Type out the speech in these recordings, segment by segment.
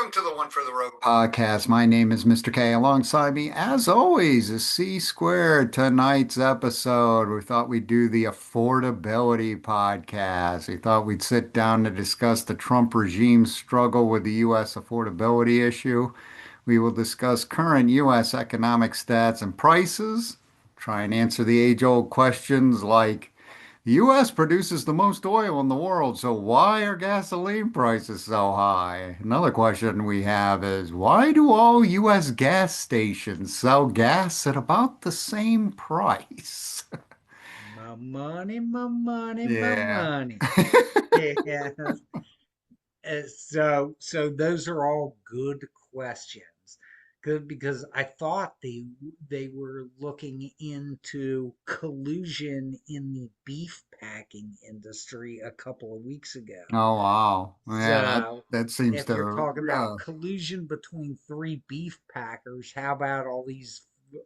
Welcome to the One for the Road podcast. My name is Mr. K. Alongside me, as always, is C Squared. Tonight's episode, we thought we'd do the Affordability Podcast. We thought we'd sit down to discuss the Trump regime's struggle with the U.S. affordability issue. We will discuss current U.S. economic stats and prices, try and answer the age-old questions like, the U.S. produces the most oil in the world, so why are gasoline prices so high? Another question we have is why do all U.S. gas stations sell gas at about the same price? My money, my money, my Yeah. money. Yeah. So those are all good questions. Good because I thought they were looking into collusion in the beef packing industry a couple of weeks ago. Oh wow. Yeah, that So that seems if you're to talking about collusion between three beef packers, how about all these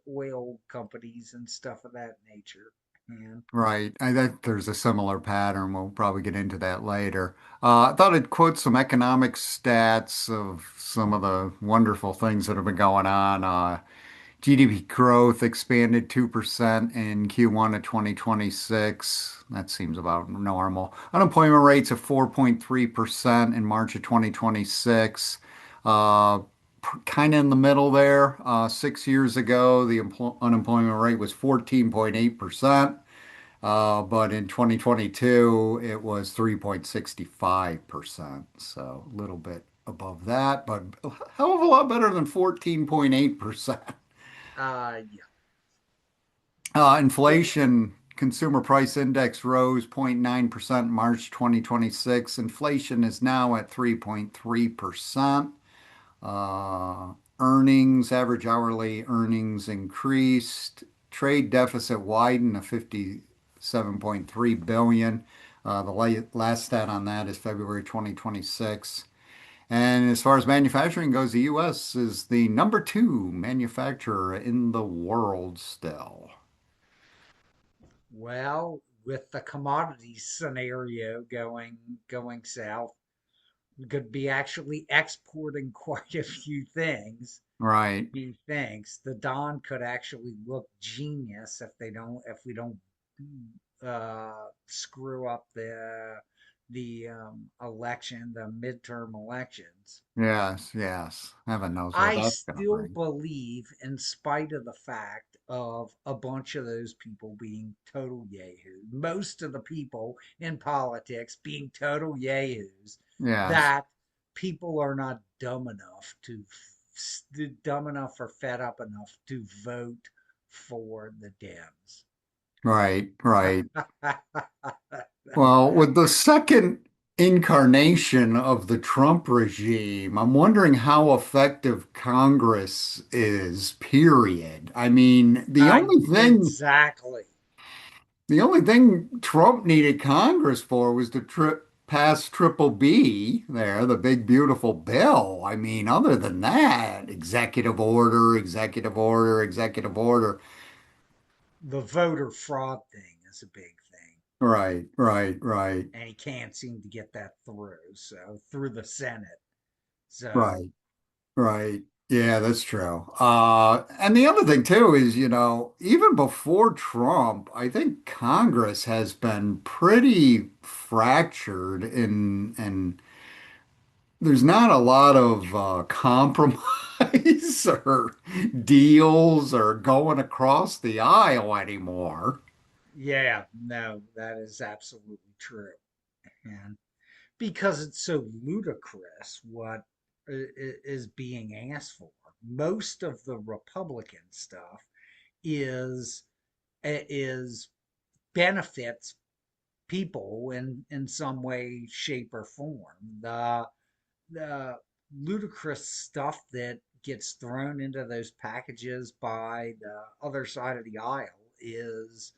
oil companies and stuff of that nature? And right. I think there's a similar pattern. We'll probably get into that later. I thought I'd quote some economic stats of some of the wonderful things that have been going on. GDP growth expanded 2% in Q1 of 2026. That seems about normal. Unemployment rates of 4.3% in March of 2026. Uh, Kind of in the middle there. 6 years ago, the unemployment rate was 14.8%. But in 2022, it was 3.65%. So a little bit above that, but a hell of a lot better than 14.8%. yeah. Inflation, consumer price index rose 0.9% in March 2026. Inflation is now at 3.3%. Earnings, average hourly earnings increased. Trade deficit widened to 57.3 billion. The last stat on that is February 2026. And as far as manufacturing goes, the U.S. is the number two manufacturer in the world still. Well, with the commodities scenario going south, we could be actually exporting quite a few things. Right. Few things. The Don could actually look genius if we don't screw up the election, the midterm elections. Yes, yes. Heaven knows what I that's going to still bring. believe, in spite of the fact of a bunch of those people being total yahoos, most of the people in politics being total yahoos, Yes. that people are not dumb enough or fed up enough to vote for the Dems. Right, right. Well, with the second incarnation of the Trump regime, I'm wondering how effective Congress is, period. I mean, Exactly. the only thing Trump needed Congress for was to pass triple B there, the big beautiful bill. I mean, other than that, executive order, executive order, executive order. The voter fraud thing is a big thing. Right, right, right, And he can't seem to get that through the Senate. So right. Right. Yeah, that's true. And the other thing too is, even before Trump, I think Congress has been pretty fractured and there's not a lot of compromise or deals or going across the aisle anymore. yeah, no, that is absolutely true. And because it's so ludicrous what is being asked for. Most of the Republican stuff is is benefits people in some way, shape, or form. The ludicrous stuff that gets thrown into those packages by the other side of the aisle is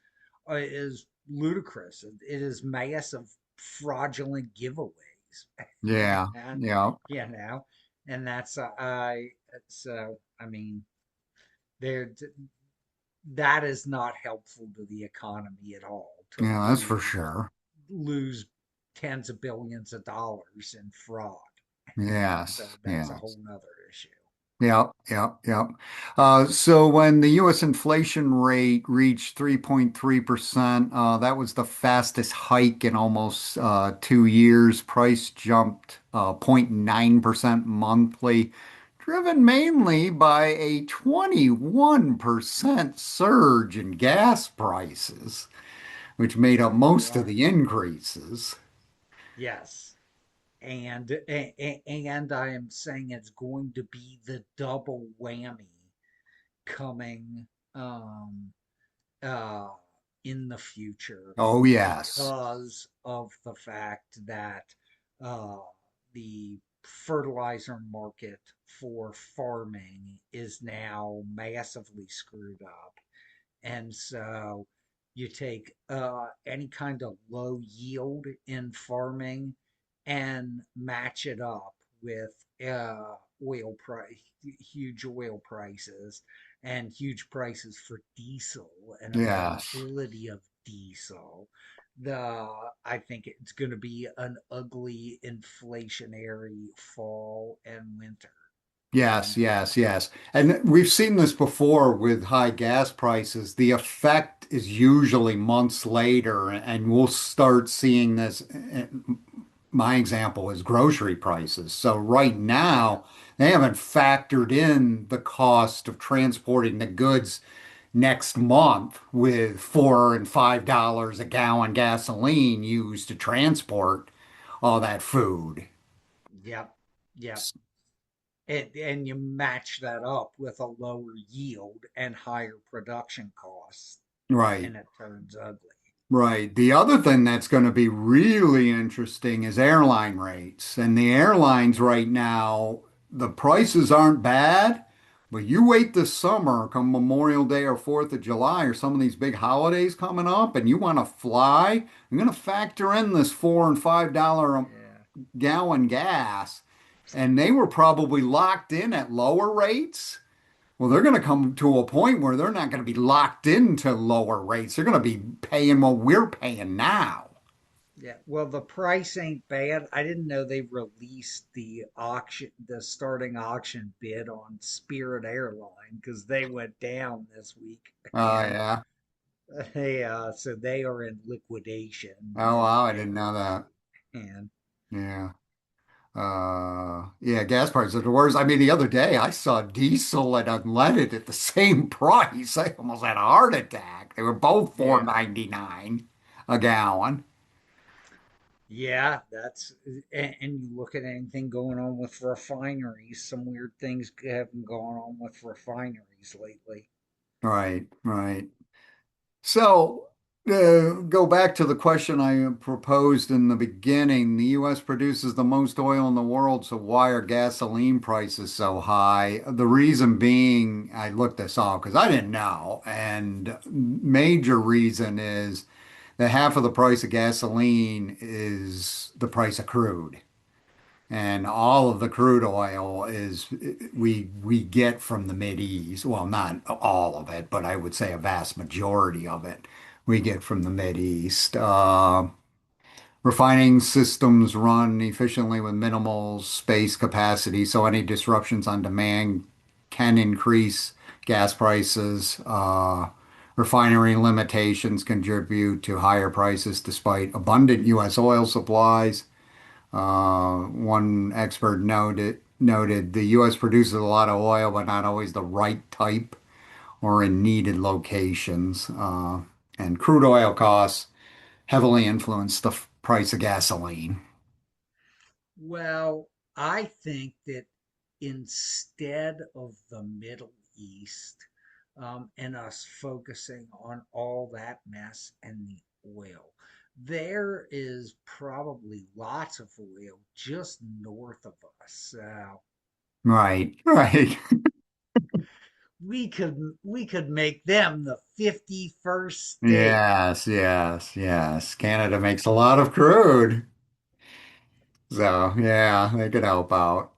ludicrous. It is massive fraudulent giveaways, Yeah, and yeah, you know, and that's I so I mean there that is not helpful to the economy at all to yeah, that's for lose sure. lose tens of billions of dollars in fraud. Yes, So that's a yes. whole nother issue. Yep, yep, yep. So when the U.S. inflation rate reached 3.3%, that was the fastest hike in almost 2 years. Price jumped 0.9% monthly, driven mainly by a 21% surge in gas prices, which made up most of Right. the increases. Yes. And I am saying it's going to be the double whammy coming um uh in the future Oh, yes. because of the fact that uh the fertilizer market for farming is now massively screwed up. And so you take any kind of low yield in farming and match it up with oil price, huge oil prices and huge prices for diesel and Yes. availability of diesel. The I think it's going to be an ugly inflationary fall and winter. Yes, And yes, yes. And we've seen this before with high gas prices. The effect is usually months later, and we'll start seeing this. My example is grocery prices. So right yeah, now, they haven't factored in the cost of transporting the goods next month with $4 and $5 a gallon gasoline used to transport all that food. yep, yep. And you match that up with a lower yield and higher production costs, Right. and it turns ugly. Right. The other thing that's going to be really interesting is airline rates. And the airlines right now, the prices aren't bad, but you wait this summer, come Memorial Day or 4th of July or some of these big holidays coming up, and you want to fly, you're going to factor in this $4 and $5 a Yeah, gallon gas. And they were probably locked in at lower rates. Well, they're going to come to a point where they're not going to be locked into lower rates. They're going to be paying what we're paying now. yeah. Well, the price ain't bad. I didn't know they released the auction, the starting auction bid on Spirit Airline because they went down this week, Oh, and yeah. so they are in liquidation Oh, wow. I didn't know basically. that. And Yeah. Yeah, gas prices are the worst. I mean, the other day I saw diesel and unleaded at the same price. I almost had a heart attack. They were both yeah, 4.99 a gallon. yeah, and you look at anything going on with refineries, some weird things have been going on with refineries lately. Right, right. So, go back to the question I proposed in the beginning. The U.S. produces the most oil in the world, so why are gasoline prices so high? The reason being, I looked this up because I didn't know, and major reason is that half of the price of gasoline is the price of crude. And all of the crude oil is we get from the East. Well, not all of it, but I would say a vast majority of it we get from the East. Refining systems run efficiently with minimal space capacity, so any disruptions on demand can increase gas prices. Refinery limitations contribute to higher prices despite abundant U.S. oil supplies. One expert noted the U.S. produces a lot of oil, but not always the right type or in needed locations. And crude oil costs heavily influence the price of gasoline. Well, I think that instead of the Middle East and us focusing on all that mess and the oil, there is probably lots of oil just north of us. So Right, right. we could make them the 51st state. Yes, yes, yes. Canada makes a lot of crude. So, yeah, they could help out.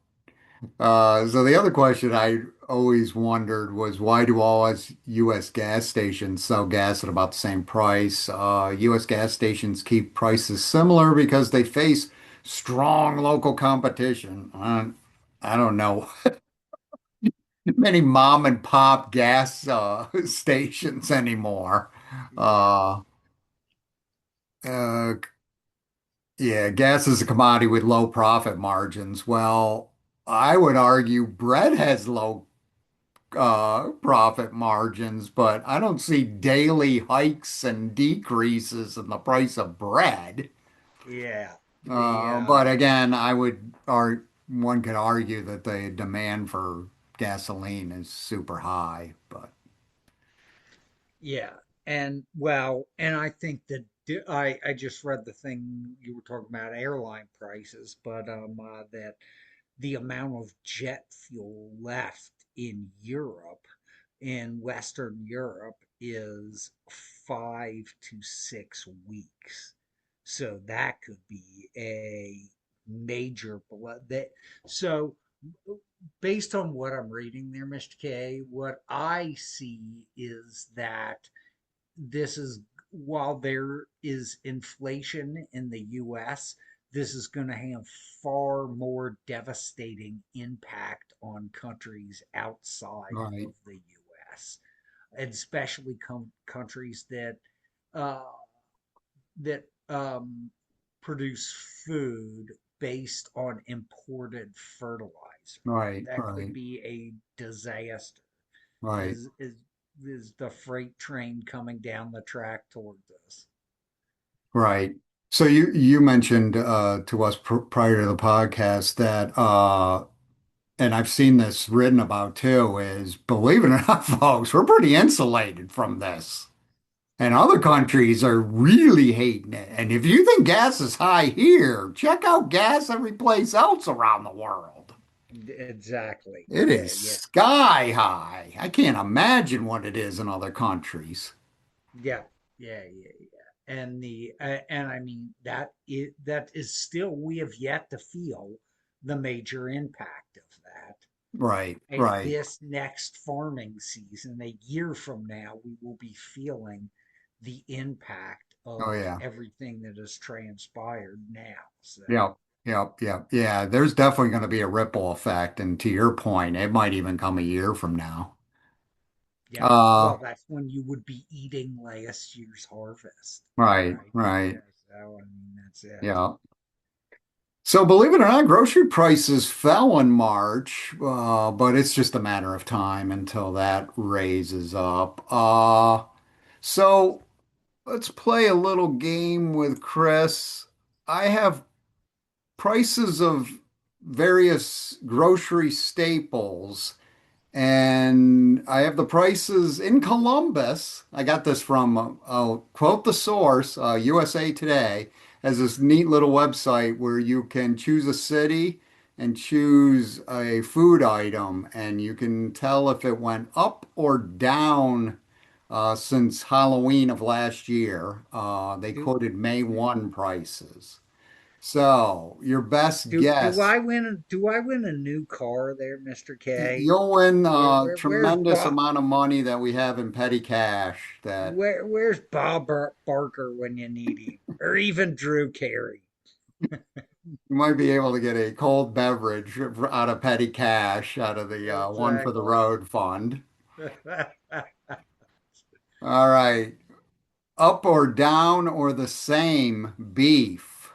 So the other question I always wondered was why do all U.S. gas stations sell gas at about the same price? U.S. gas stations keep prices similar because they face strong local competition. I don't know many mom and pop gas stations anymore. Yeah, Uh, uh, yeah, gas is a commodity with low profit margins. Well, I would argue bread has low profit margins, but I don't see daily hikes and decreases in the price of bread. yeah. The But again, I would ar one could argue that the demand for gasoline is super high. But Yeah, and well, and I think that I just read the thing you were talking about airline prices, but that the amount of jet fuel left in Europe, in Western Europe, is 5 to 6 weeks. So that could be a major blood that so based on what I'm reading there, Mr. K, what I see is that this is while there is inflation in the US, this is going to have far more devastating impact on countries outside right, of the US, and especially countries uh, that produce food based on imported fertilizer. right, That could right, be a disaster. right, Is is is the freight train coming down the track towards us? right. So you mentioned to us prior to the podcast that and I've seen this written about too, is believe it or not, folks, we're pretty insulated from this. And other countries are really hating it. And if you think gas is high here, check out gas every place else around the world. Exactly. It Yeah, is yeah, sky high. I can't imagine what it is in other countries. yeah, yeah. And I mean that is still we have yet to feel the major impact of that. Right, And right. this next farming season, a year from now, we will be feeling the impact Oh of yeah. everything that has transpired now. So, Yep. Yep. Yep. Yeah. There's definitely going to be a ripple effect. And to your point, it might even come a year from now. yeah, Uh, well, that's when you would be eating last year's harvest, right, right? right. Yeah, so I mean, that's it. Yeah. So believe it or not, grocery prices fell in March, but it's just a matter of time until that raises up. So let's play a little game with Chris. I have prices of various grocery staples. And I have the prices in Columbus. I got this from, I'll quote the source, USA Today, has this neat little website where you can choose a city and choose a food item, and you can tell if it went up or down since Halloween of last year. They Do quoted May do 1 prices. So, your best do guess. I win a new car there, Mr. K? You'll win a Where's tremendous Bob? amount of money that we have in petty cash that Where's Bob Barker when you need him, or even Drew Carey? you might be able to get a cold beverage out of petty cash out of the one for the Exactly. road fund. All right. Up or down or the same beef?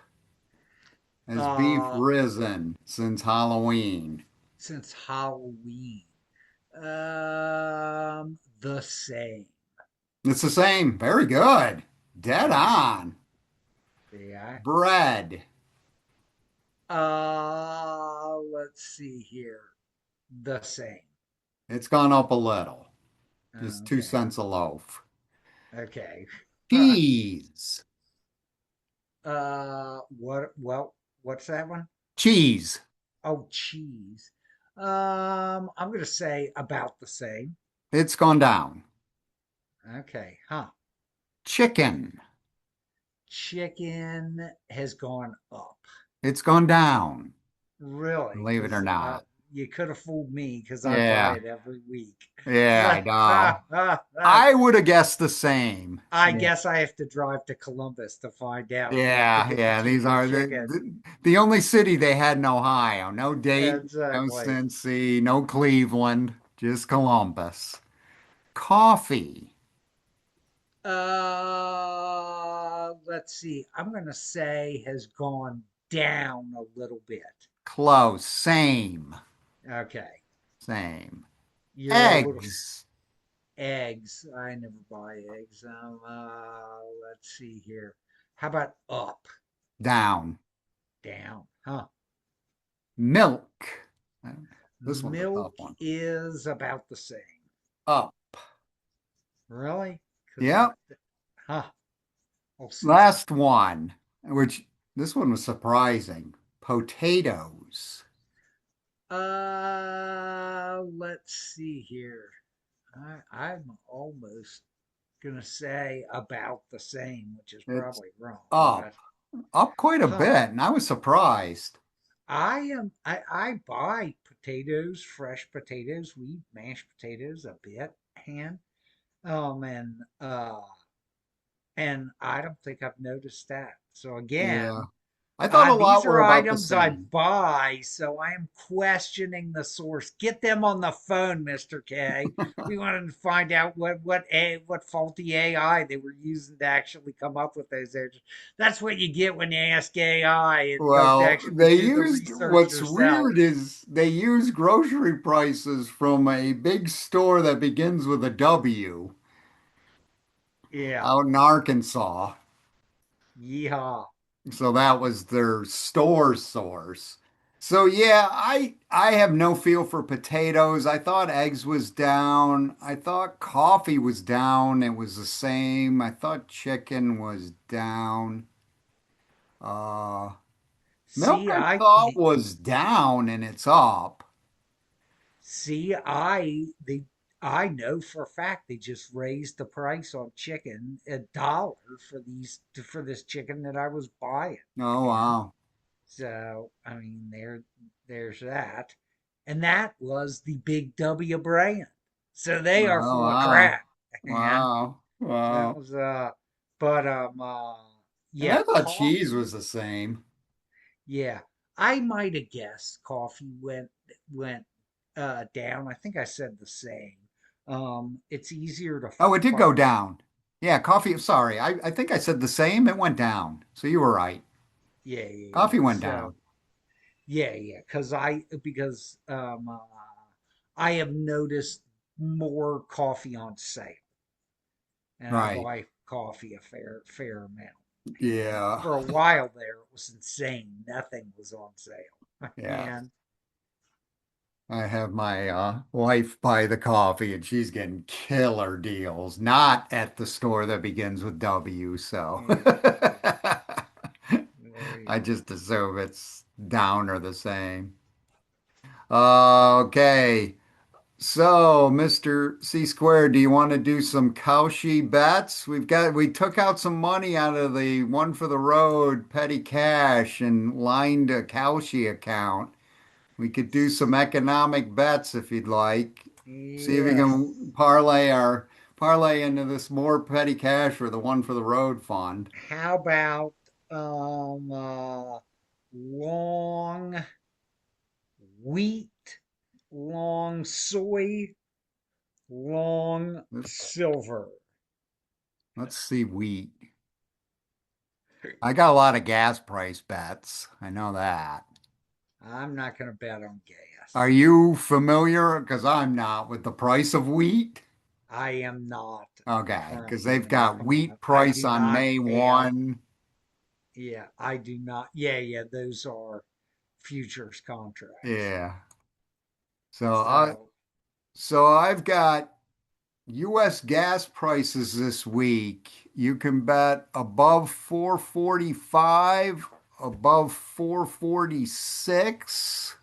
Has beef uh, risen since Halloween? since Halloween, the same. It's the same. Very good. Dead Yeah, on. yeah. Bread. Let's see here. The same. It's gone up a little. Just two Okay. cents a loaf. Okay. Cheese. What? Well, what's that one? Cheese. Oh, cheese. I'm gonna say about the same. It's gone down. Okay, huh? Chicken. Chicken has gone up. It's gone down. Really? Believe it or Because not. you could have fooled me because I buy Yeah. it every week. Yeah, I But know. I would have guessed the same. I Yeah. guess I have to drive to Columbus to find out to Yeah, get the yeah. These cheaper are chicken. the only city they had in Ohio. No Dayton, no Exactly. Cincy, no Cleveland, just Columbus. Coffee. Let's see. I'm gonna say has gone down a little bit. Close. Same. Okay, Same. you're a little Eggs. eggs. I never buy eggs. Let's see here. How about up, Down. down? Huh? Milk. Uh, This one's a tough Milk one. is about the same. Up. Really? Because Yep. huh? I'll see Last something. one, which this one was surprising. Potatoes. Let's see here. I'm almost gonna say about the same, which is It's probably wrong, up. but Up quite a huh. bit, and I was surprised. I buy potatoes, fresh potatoes. We eat mashed potatoes a bit, and um and uh and I don't think I've noticed that. So Yeah. again, I thought a these lot were are about the items I same. buy, so I am questioning the source. Get them on the phone, Mr. K. We wanted to find out what faulty AI they were using to actually come up with those answers. That's what you get when you ask AI and don't Well, actually they do the used research what's yourself. weird is they use grocery prices from a big store that begins with a W Yeah. out in Arkansas. Yeehaw. So that was their store source. So yeah, I have no feel for potatoes. I thought eggs was down. I thought coffee was down. It was the same. I thought chicken was down. Uh, Milk See, I I thought was down and it's up. See, I know for a fact they just raised the price on chicken $1 for this chicken that I was buying. Oh And wow. so I mean there's that. And that was the Big W brand. So they are Oh full of wow. crap. And Wow. that Wow. was but And yeah, I thought cheese coffee. was the same. Yeah. I might have guessed coffee went down. I think I said the same. It's easier to Oh, it did go find. down. Yeah, coffee. Sorry. I think I said the same. It went down. So you were right. Yeah, yeah, Coffee yeah. went So down. yeah, because I have noticed more coffee on sale, and I Right. buy coffee a fair amount. And Yeah. for a while there, it was insane. Nothing was on sale, Yeah. and I have my wife buy the coffee and she's getting killer deals, not at the store that begins with W. So yeah, there you I go. just assume it's down or the same. Okay. So, Mr. C Squared, do you want to do some Cauchy bets? We took out some money out of the one for the road petty cash and lined a Cauchy account. We could do some economic bets if you'd like. See if we can Yes. parlay into this more petty cash for the one for the road fund. How about long wheat, long soy, long Let's silver? let's see wheat. I got a lot of gas price bets. I know that. I'm not going to bet on Are gas. you familiar? Because I'm not with the price of wheat. I am not Okay, because currently they've in the got on it. wheat I price do on not May have. 1. Yeah, I do not. Yeah, yeah, those are futures contracts. Yeah. So I So, so I've got US gas prices this week. You can bet above 445, above 446.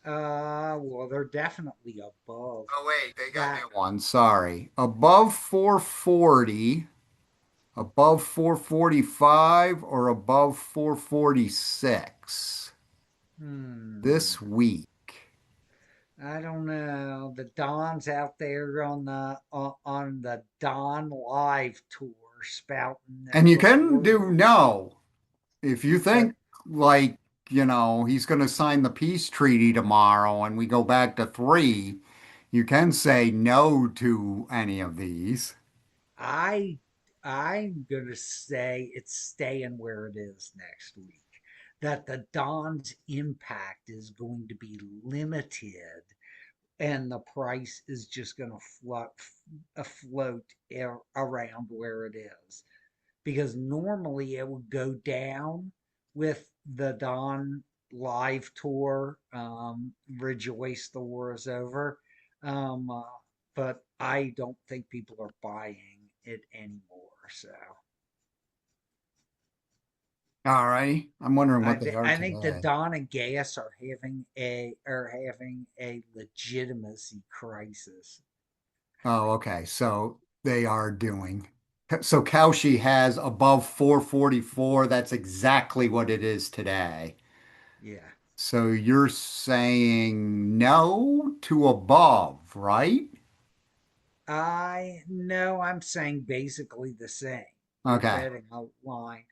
well, they're definitely above Oh wait, they got that. new ones. Sorry. Above 440, above 445, or above 446. Hmm. this week? I don't know. The Don's out there on the Don Live tour, spouting And that you the can world. do no. If you Uh, think like, he's going to sign the peace treaty tomorrow and we go back to three, you can say no to any of these. I I'm gonna say it's staying where it is next week. That the Don's impact is going to be limited, and the price is just going to afloat around where it is. Because normally it would go down with the Dawn live tour, Rejoice the War is Over. Um, uh, but I don't think people are buying it anymore. So All right. I'm wondering what they are I think the today. Dawn and Gas are having a legitimacy crisis. Oh, okay. So they are doing. So Kaushi has above 444. That's exactly what it is today. Yeah. So you're saying no to above, right? I no, I'm saying basically the same. We're Okay. betting a line.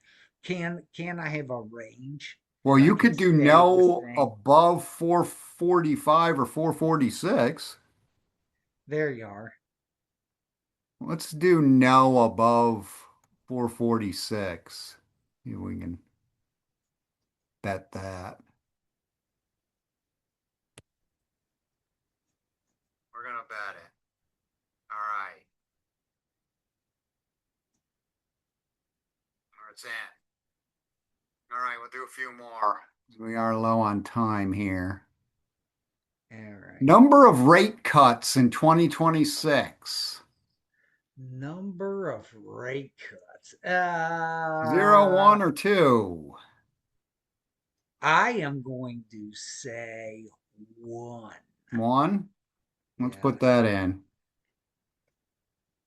Can I have a range? Well, I you can could do stay the no same. above 445 or 446. There you are. Let's do no above 446. See if we can bet that. We're gonna bet it. All right. All right, it's in. All right, we'll do a few more. We are low on time here. All right. Number of rate cuts in 2026. Number of rate cuts. Zero, one, or two? I am going to say one. One. Let's Yeah. put that in.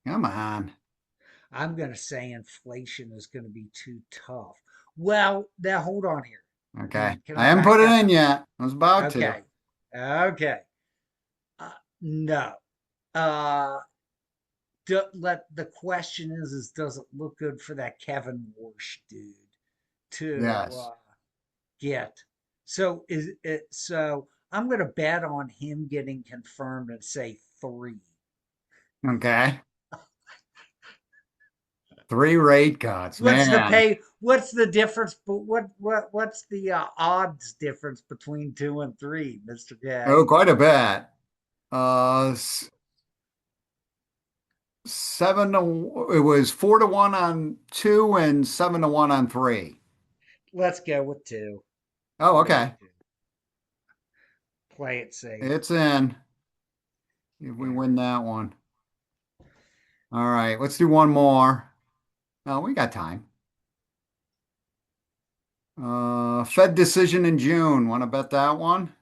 Come on. I'm going to say inflation is going to be too tough. Well, now hold on here. Okay. Can I I haven't put back it that in up? yet. I was about to. Okay. Okay. No. Uh, let the question is does it look good for that Kevin Warsh dude to Yes. get? So is it so? I'm going to bet on him getting confirmed and say three. Okay. Three rate cuts, What's the man. pay? What's the difference? But what's the odds difference between two and three, Mister Oh, K? quite a bit. 7 to, it was 4-1 on two and 7-1 on three. Let's go with two. Oh, Go with okay. two. Play it safe. It's in. If All we win right. that one. All right, let's do one more. Oh, we got time. Fed decision in June. Want to bet that one?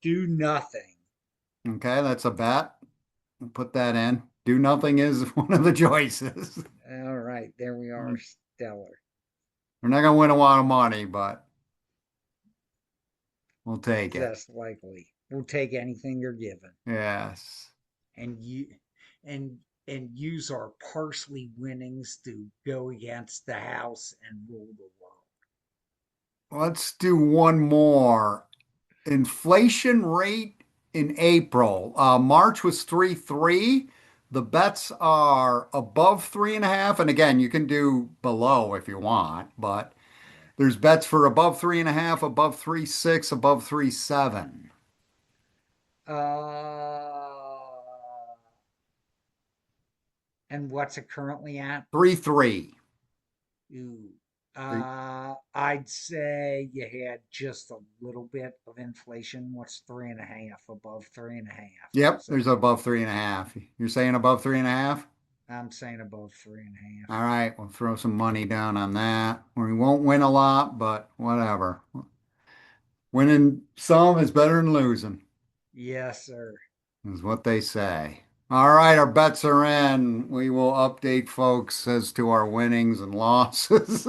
Do nothing. Okay, that's a bet. We'll put that in. Do nothing is one of the choices. All right, there we are. We're Stellar. not going to win a lot of money, but we'll take it. That's likely. We'll take anything you're given, Yes. and you, and and use our parsley winnings to go against the house and rule the world. Let's do one more. Inflation rate in April. March was 3.3. The bets are above 3.5. And again, you can do below if you want, but there's bets for above 3.5, above 3.6, above 3.7. Yeah. And what's it currently at? 3.3. Ooh. I'd say you had just a little bit of inflation. What's three and a half above three and a half? Yep, So there's above 3.5. You're saying above 3.5? I'm saying above three and a half. All right, we'll throw some money down on that. We won't win a lot, but whatever. Winning some is better than losing, Yes, sir. is what they say. All right, our bets are in. We will update folks as to our winnings and losses.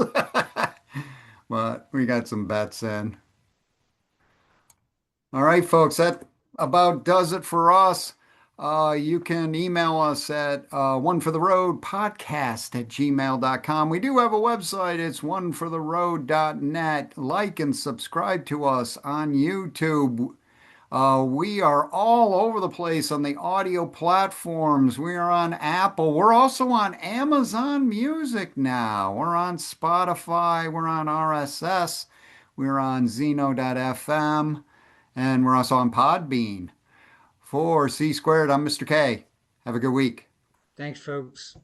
but we got some bets in. All right, folks, that about does it for us. You can email us at one for the road podcast at gmail.com. We do have a website. It's onefortheroad.net. Like and subscribe to us on YouTube. We are all over the place on the audio platforms. We are on Apple. We're also on Amazon Music now. We're on Spotify. We're on RSS. We're on Zeno.fm. And we're also on Podbean. For C Squared, I'm Mr. K. Have a good week. Thanks, folks.